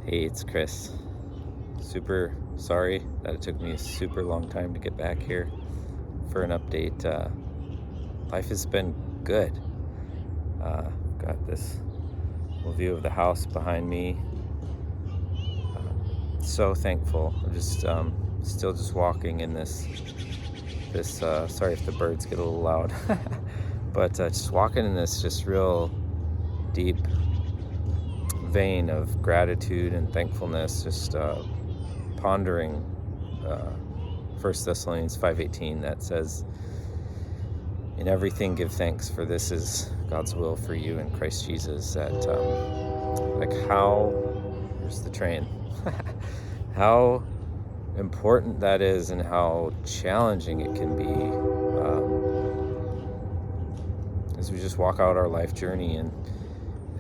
Hey, it's Chris. Super sorry that it took me a super long time to get back here for an update. Life has been good. Got this little view of the house behind me. So thankful. I'm just still just walking in this. Sorry if the birds get a little loud, but just walking in this just real deep vein of gratitude and thankfulness. Just pondering 1 Thessalonians 5:18 that says, "In everything give thanks, for this is God's will for you in Christ Jesus." That there's the train, how important that is, and how challenging it can be as we just walk out our life journey.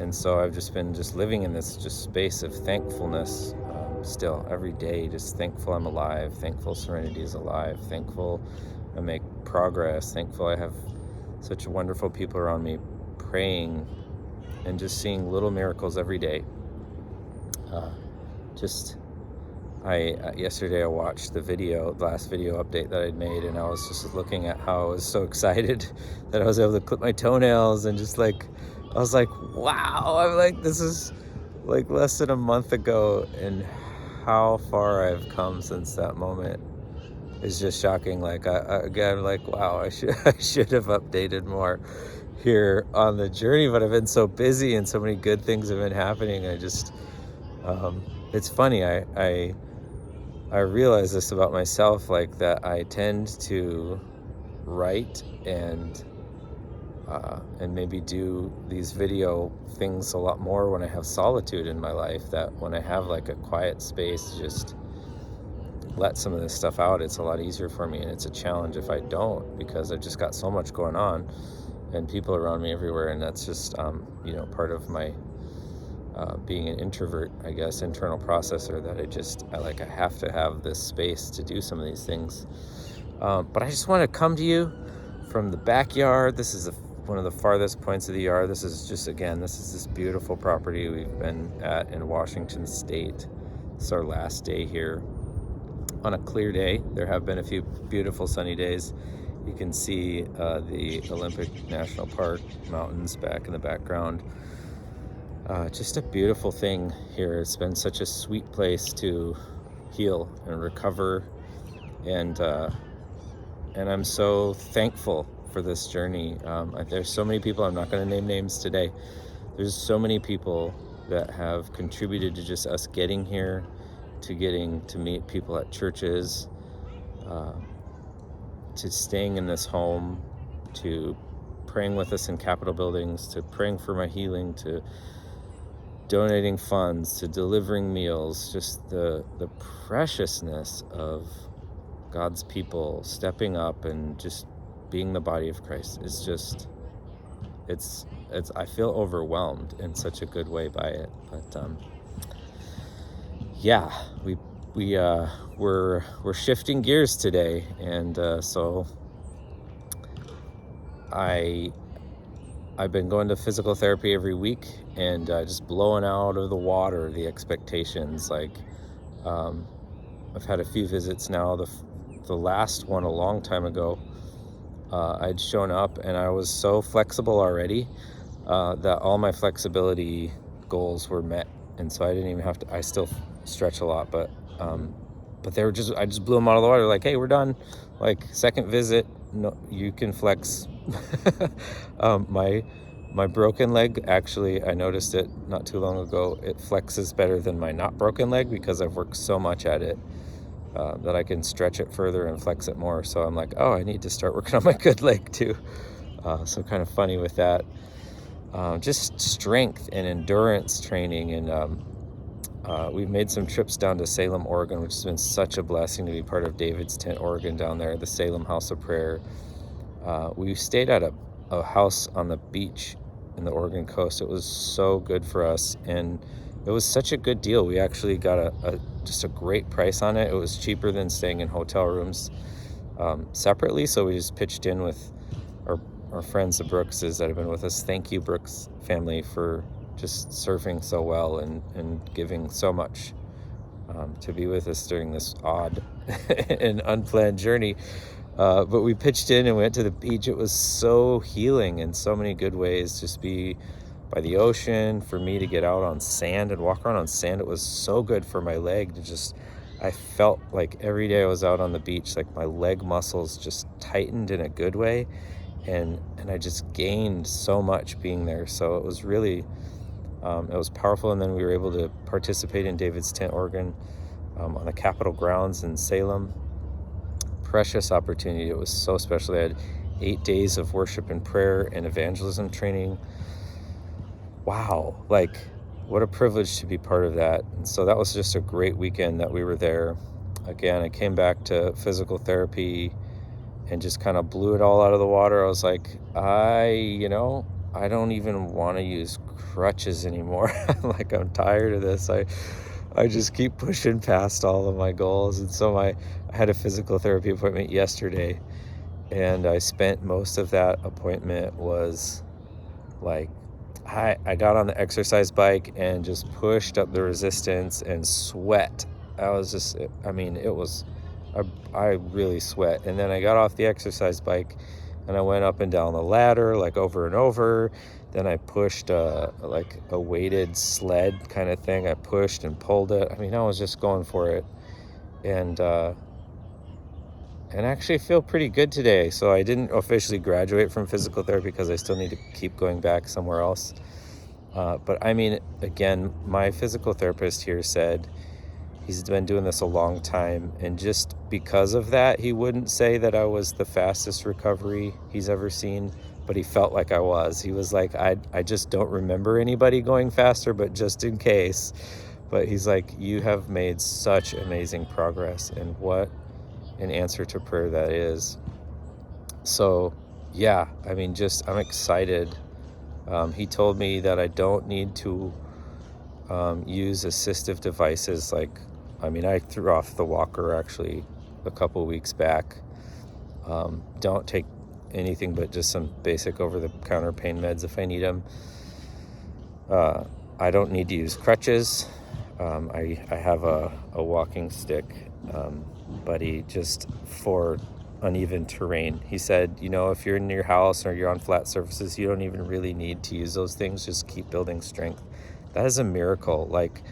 And so I've just been living in this space of thankfulness. Still every day, just thankful I'm alive, thankful Serenity is alive, thankful I make progress, thankful I have such wonderful people around me praying, and just seeing little miracles every day. Yesterday I watched the last video update that I'd made, and I was just looking at how I was so excited that I was able to clip my toenails, and I was like, wow, I'm like, this is like less than a month ago, and how far I've come since that moment is just shocking. Like again, like, wow, I should have updated more here on the journey, but I've been so busy and so many good things have been happening. It's funny. I realize this about myself, like that I tend to write and maybe do these video things a lot more when I have solitude in my life. That when I have like a quiet space to just let some of this stuff out, it's a lot easier for me. And it's a challenge if I don't, because I've just got so much going on and people around me everywhere. And that's just, part of my being an introvert, I guess, internal processor, that I have to have this space to do some of these things. But I just want to come to you from the backyard. This is one of the farthest points of the yard. This is this beautiful property we've been at in Washington State. It's our last day here on a clear day. There have been a few beautiful sunny days. You can see the Olympic National Park mountains back in the background. Just a beautiful thing here. It's been such a sweet place to heal and recover, and I'm so thankful for this journey. There's so many people, I'm not going to name names today. There's so many people that have contributed to just us getting here, to getting to meet people at churches, to staying in this home, to praying with us in Capitol buildings, to praying for my healing, to donating funds, to delivering meals. Just the preciousness of God's people stepping up and just being the body of Christ is just, it's I feel overwhelmed in such a good way by it. But we're shifting gears today, and so I've been going to physical therapy every week, and just blowing out of the water the expectations. I've had a few visits now. The last one a long time ago, I'd shown up and I was so flexible already that all my flexibility goals were met, and so I didn't even have to. I still stretch a lot, but I just blew them out of the water. Like, hey, we're done. Like, second visit, no, you can flex. My broken leg, actually, I noticed it not too long ago. It flexes better than my not broken leg, because I've worked so much at it that I can stretch it further and flex it more. So I'm like, oh, I need to start working on my good leg too. So kind of funny with that. Just strength and endurance training. And we've made some trips down to Salem, Oregon, which has been such a blessing to be part of David's Tent, Oregon, down there, the Salem House of Prayer. We stayed at a house on the beach in the Oregon coast. It was so good for us, and it was such a good deal. We actually got just a great price on it. It was cheaper than staying in hotel rooms separately, so we just pitched in with our friends, the Brookses, that have been with us. Thank you, Brooks family, for just serving so well and giving so much to be with us during this odd and unplanned journey. But we pitched in and went to the beach. It was so healing in so many good ways. Just be by the ocean, for me to get out on sand and walk around on sand. It was so good for my leg to just, I felt like every day I was out on the beach, like my leg muscles just tightened in a good way. And I just gained so much being there. So it was really, it was powerful. And then we were able to participate in David's Tent Organ on the Capitol grounds in Salem. Precious opportunity. It was so special. They had 8 days of worship and prayer and evangelism training. Wow, like what a privilege to be part of that. And so that was just a great weekend that we were there. Again, I came back to physical therapy and just kind of blew it all out of the water. I was like, I don't even want to use crutches anymore. Like, I'm tired of this. I just keep pushing past all of my goals. And so I had a physical therapy appointment yesterday, and I spent most of that appointment was like, I got on the exercise bike and just pushed up the resistance and sweat. I was just, I mean, it was, I really sweat. And then I got off the exercise bike and I went up and down the ladder like over and over. Then I pushed like a weighted sled kind of thing. I pushed and pulled it. I mean, I was just going for it. And actually feel pretty good today. So I didn't officially graduate from physical therapy because I still need to keep going back somewhere else. But I mean, again, my physical therapist here said he's been doing this a long time. And just because of that, he wouldn't say that I was the fastest recovery he's ever seen, but he felt like I was. He was like, I just don't remember anybody going faster, but just in case. But he's like, you have made such amazing progress, and what an answer to prayer that is. So yeah, I mean, just I'm excited. He told me that I don't need to use assistive devices. Like, I mean, I threw off the walker actually a couple weeks back. Don't take anything but just some basic over-the-counter pain meds if I need them. I don't need to use crutches. I have a walking stick, buddy, just for uneven terrain. He said, if you're in your house or you're on flat surfaces, you don't even really need to use those things. Just keep building strength. That is a miracle. Like,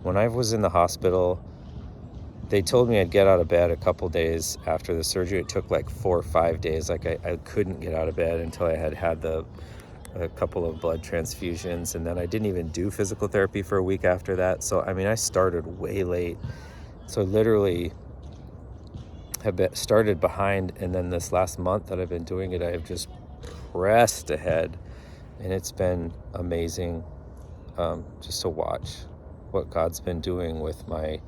when I was in the hospital, they told me I'd get out of bed a couple days after the surgery. It took like 4 or 5 days. Like, I couldn't get out of bed until I had a couple of blood transfusions, and then I didn't even do physical therapy for a week after that. So I mean, I started way late. So literally have started behind, and then this last month that I've been doing it, I have just pressed ahead, and it's been amazing just to watch what God's been doing with my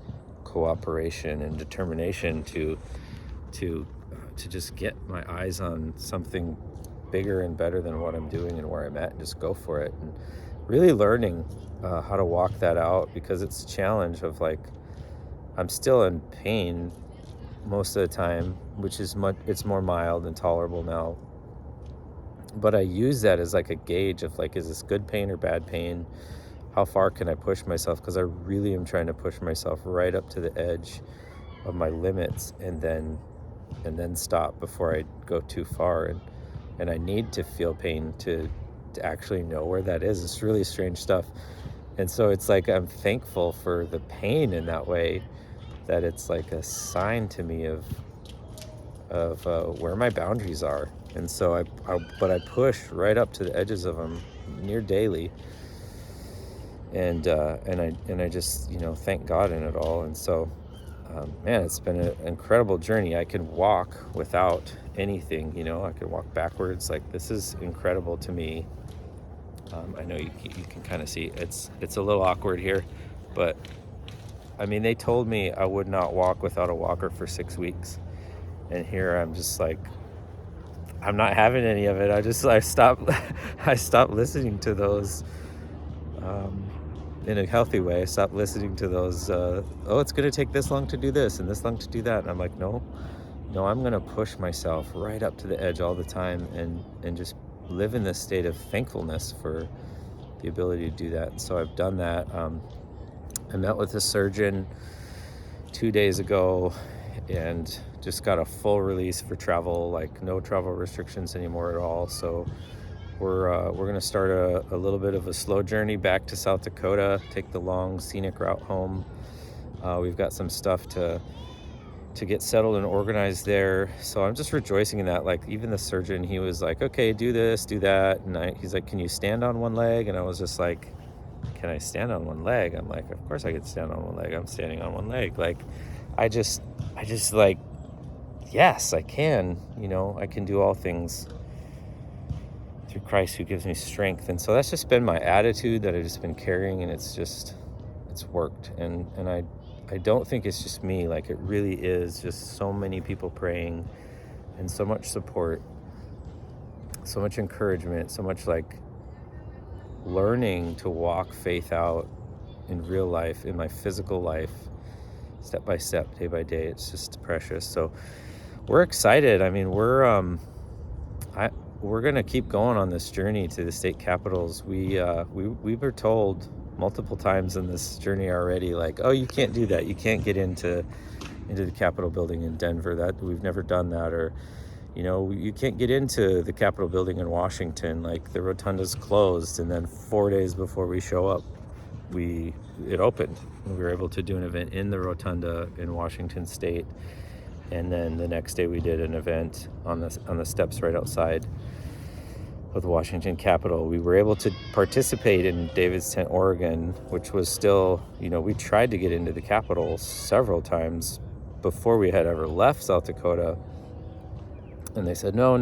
cooperation and determination to just get my eyes on something bigger and better than what I'm doing and where I'm at, and just go for it. And really learning how to walk that out, because it's a challenge of, like, I'm still in pain most of the time, which is it's more mild and tolerable now, but I use that as like a gauge of, like, is this good pain or bad pain? How far can I push myself? Because I really am trying to push myself right up to the edge of my limits, and then stop before I go too far. And I need to feel pain to actually know where that is. It's really strange stuff. And so it's like, I'm thankful for the pain in that way, that it's like a sign to me of where my boundaries are. And so I push right up to the edges of them near daily. And I just, thank God in it all. And so, man, it's been an incredible journey. I can walk without anything, I could walk backwards. Like, this is incredible to me. I know you can kind of see it's a little awkward here, but I mean, they told me I would not walk without a walker for 6 weeks. And here I'm just like, I'm not having any of it. I stopped listening to those, in a healthy way. I stopped listening to those, it's going to take this long to do this and this long to do that. And I'm like, no, I'm going to push myself right up to the edge all the time, and just live in this state of thankfulness for the ability to do that. And so I've done that. I met with a surgeon 2 days ago and just got a full release for travel, like no travel restrictions anymore at all. So we're going to start a little bit of a slow journey back to South Dakota, take the long scenic route home. We've got some stuff to get settled and organized there. So I'm just rejoicing in that. Like, even the surgeon, he was like, okay, do this, do that. And he's like, can you stand on one leg? And I was just like, can I stand on one leg? I'm like, of course I can stand on one leg. I'm standing on one leg. Like, I just like, yes, I can, I can do all things through Christ who gives me strength. And so that's just been my attitude that I've just been carrying, and it's worked. And I don't think it's just me. Like, it really is just so many people praying and so much support, so much encouragement, so much like learning to walk faith out in real life, in my physical life, step by step, day by day. It's just precious. So we're excited. I mean, we're gonna keep going on this journey to the state capitals. We were told multiple times in this journey already, like, oh, you can't do that. You can't get into the Capitol building in Denver. That we've never done that. Or, you can't get into the Capitol building in Washington. Like, the rotunda's closed. And then 4 days before we show up, it opened. We were able to do an event in the rotunda in Washington State. And then the next day we did an event on the steps right outside of the Washington Capitol. We were able to participate in David's Tent, Oregon, which was still, we tried to get into the Capitol several times before we had ever left South Dakota. And they said, no,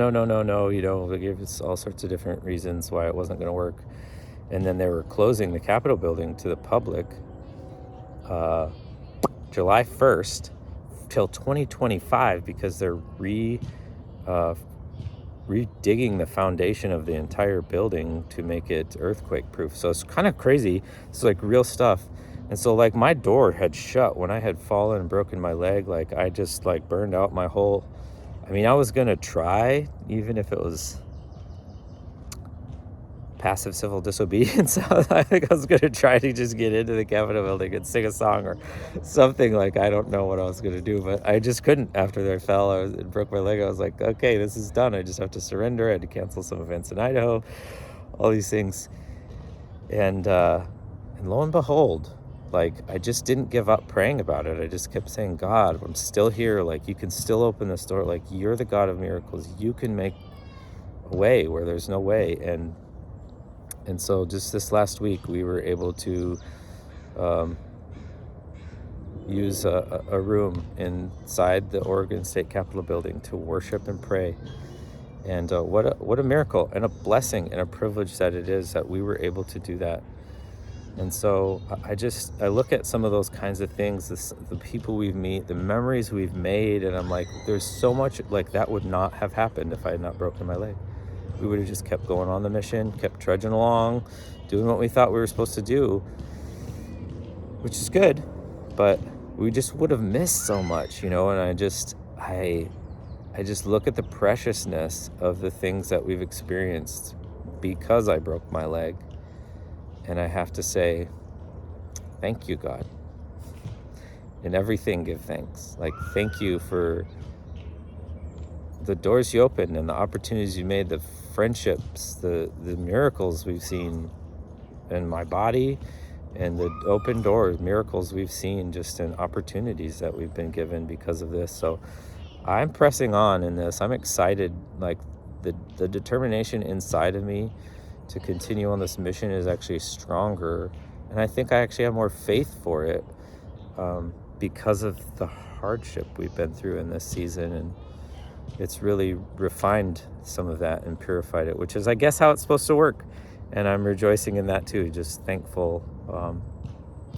they gave us all sorts of different reasons why it wasn't going to work. And then they were closing the Capitol building to the public July 1st till 2025 because they're redigging the foundation of the entire building to make it earthquake proof. So it's kind of crazy. It's like real stuff. And so, like, my door had shut when I had fallen and broken my leg. Like, I just burned out my whole, I was gonna try, even if it was passive civil disobedience. I think I was gonna try to just get into the Capitol building and sing a song or something. Like, I don't know what I was gonna do, but I just couldn't. After I fell, and broke my leg, I was like, okay, this is done. I just have to surrender. I had to cancel some events in Idaho, all these things. And lo and behold, I just didn't give up praying about it. I just kept saying, God, I'm still here. Like, you can still open this door. Like, you're the God of miracles. You can make a way where there's no way. And so just this last week, we were able to use a room inside the Oregon State Capitol building to worship and pray. And what a miracle and a blessing and a privilege that it is that we were able to do that. And so I look at some of those kinds of things, the people we've met, the memories we've made, and I'm like, there's so much, like, that would not have happened if I had not broken my leg. We would have just kept going on the mission, kept trudging along, doing what we thought we were supposed to do, which is good, but we just would have missed so much, and I just look at the preciousness of the things that we've experienced because I broke my leg. And I have to say, thank you, God. In everything, give thanks. Like, thank you for the doors you opened and the opportunities you made, the friendships, the miracles we've seen in my body, and the open doors, miracles we've seen just in opportunities that we've been given because of this. So I'm pressing on in this. I'm excited. Like, the determination inside of me to continue on this mission is actually stronger, and I think I actually have more faith for it because of the hardship we've been through in this season, and it's really refined some of that and purified it, which is, I guess, how it's supposed to work. And I'm rejoicing in that too, just thankful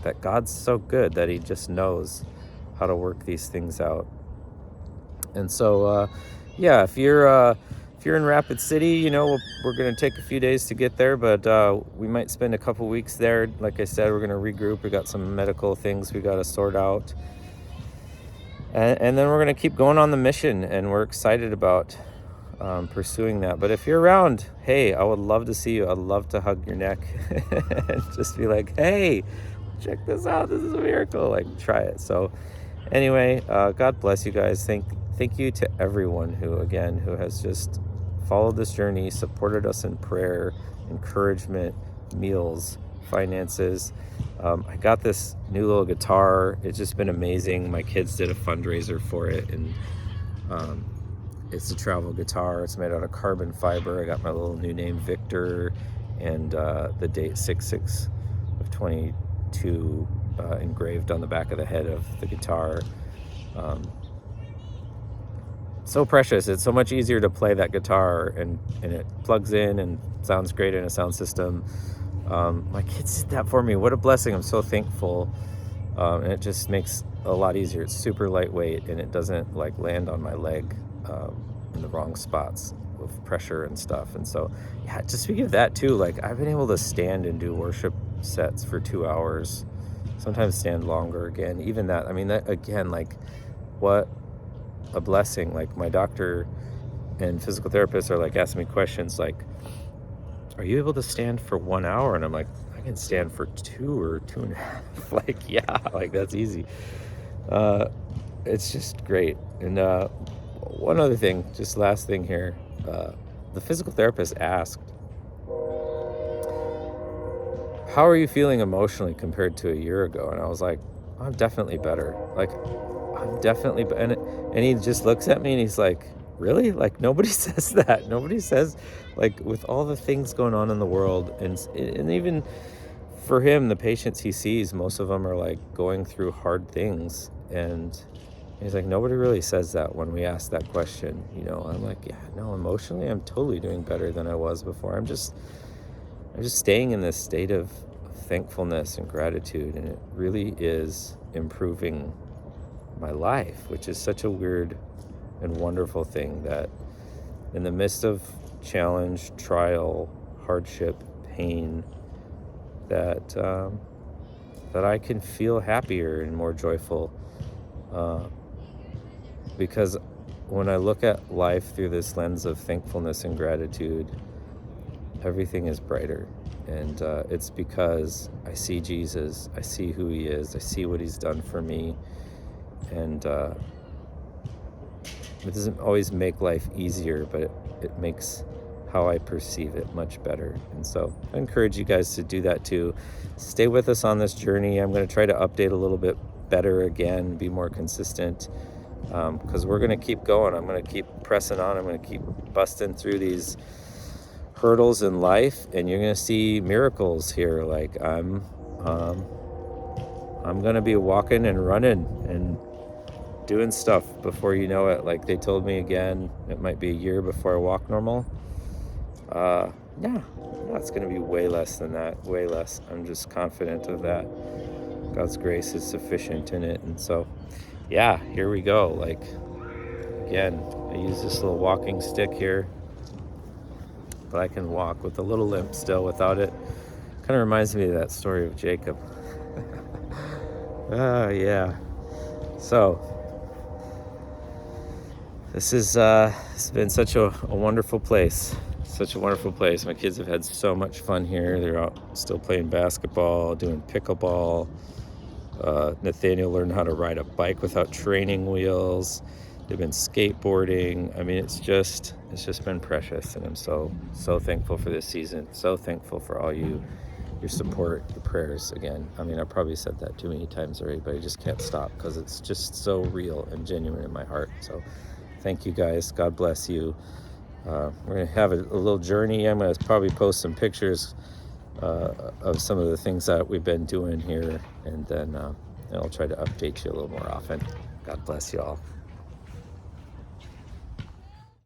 that God's so good that he just knows how to work these things out. And so if you're in Rapid City, we're going to take a few days to get there, but we might spend a couple weeks there. Like I said, we're going to regroup. We got some medical things we got to sort out. And then we're going to keep going on the mission, and we're excited about pursuing that. But if you're around, hey, I would love to see you. I'd love to hug your neck and just be like, hey, check this out. This is a miracle. Like, try it. So anyway, God bless you guys. Thank you to everyone who has just followed this journey, supported us in prayer, encouragement, meals, finances. I got this new little guitar. It's just been amazing. My kids did a fundraiser for it, and it's a travel guitar. It's made out of carbon fiber. I got my little new name, Victor, and the date 6/6 of 22 engraved on the back of the head of the guitar. So precious. It's so much easier to play that guitar, and it plugs in and sounds great in a sound system. My kids did that for me. What a blessing. I'm so thankful. And it just makes a lot easier. It's super lightweight, and it doesn't like land on my leg in the wrong spots with pressure and stuff. And so, yeah, just speaking of that too, like I've been able to stand and do worship sets for 2 hours, sometimes stand longer again. Even that, I mean, that again, like what a blessing. Like my doctor and physical therapists are like asking me questions like, are you able to stand for 1 hour? And I'm like, I can stand for 2 or 2.5. Like, yeah, like that's easy. It's just great. And one other thing, just last thing here, the physical therapist asked, how are you feeling emotionally compared to a year ago? And I was like, I'm definitely better. Like, I'm definitely, and he just looks at me and he's like, really? Like, nobody says that. Nobody says, like, with all the things going on in the world, and even for him, the patients he sees, most of them are like going through hard things, and he's like, nobody really says that when we ask that question. I'm like, yeah, no, emotionally, I'm totally doing better than I was before. I'm just staying in this state of thankfulness and gratitude, and it really is improving my life, which is such a weird and wonderful thing, that in the midst of challenge, trial, hardship, pain, that I can feel happier and more joyful, because when I look at life through this lens of thankfulness and gratitude, everything is brighter. And it's because I see Jesus, I see who he is, I see what he's done for me, and it doesn't always make life easier, but it makes how I perceive it much better. And so I encourage you guys to do that too. Stay with us on this journey. I'm going to try to update a little bit better again, be more consistent, because we're going to keep going. I'm going to keep pressing on. I'm going to keep busting through these hurdles in life, and you're going to see miracles here. Like I'm going to be walking and running and doing stuff before you know it. Like they told me again, it might be a year before I walk normal. No, it's going to be way less than that, way less. I'm just confident of that. God's grace is sufficient in it. And so, yeah, here we go. Like, again, I use this little walking stick here, but I can walk with a little limp still without it. Kind of reminds me of that story of Jacob. Yeah. So, this has been such a wonderful place. Such a wonderful place. My kids have had so much fun here. They're out still playing basketball, doing pickleball. Nathaniel learned how to ride a bike without training wheels. They've been skateboarding. I mean, it's just been precious, and I'm so thankful for this season. So thankful for all your support, your prayers. Again, I mean, I probably said that too many times already, but I just can't stop because it's just so real and genuine in my heart. So thank you guys. God bless you. We're going to have a little journey. I'm going to probably post some pictures of some of the things that we've been doing here, and then I'll try to update you a little more often. God bless you all.